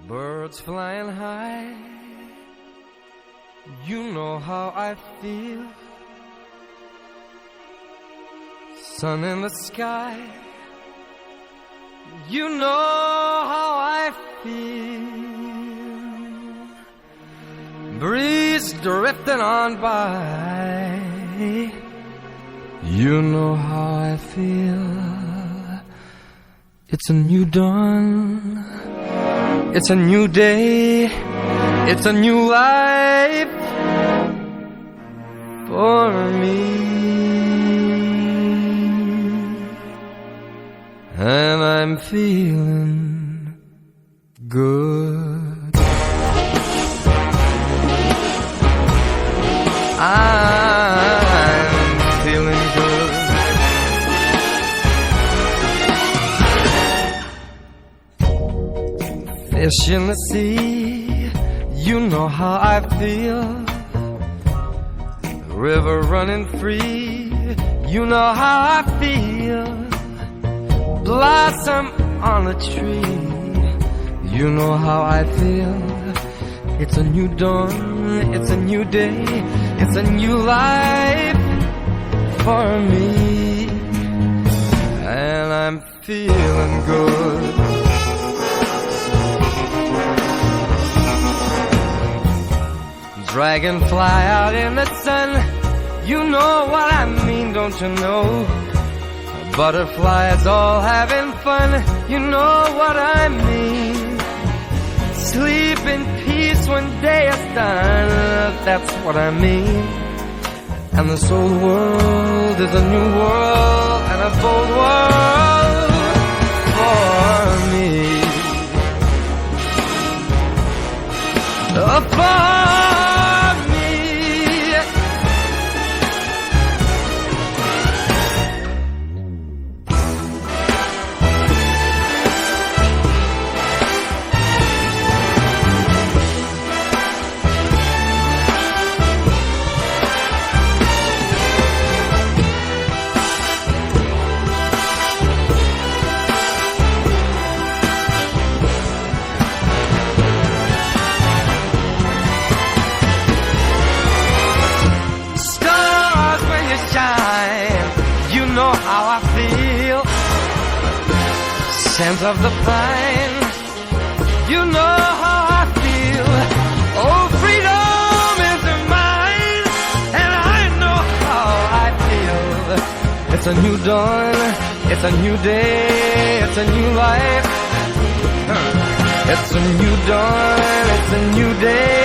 Birds flying high, you know how I feel. Sun in the sky, you know how I feel. Breeze drifting on by, you know how I feel. It's a new dawn, it's a new day, it's a new life for me. And I'm feeling good. I'm feeling good. Fish in the sea, you know how I feel. River running free, you know how I feel. Blossom on a tree, you know how I feel. It's a new dawn, it's a new day, it's a new life for me. And I'm feeling good. Dragonfly out in the sun, you know what I mean, don't you know? Butterflies all having fun, you know what I mean. Sleep in peace when day is done, that's what I mean. And this old world is a new world and a bold world for me. For me. You know how I feel. Scent of the pine, you know how I feel. Oh, freedom is mine, and I know how I feel. It's a new dawn, it's a new day, it's a new life. It's a new dawn, it's a new day,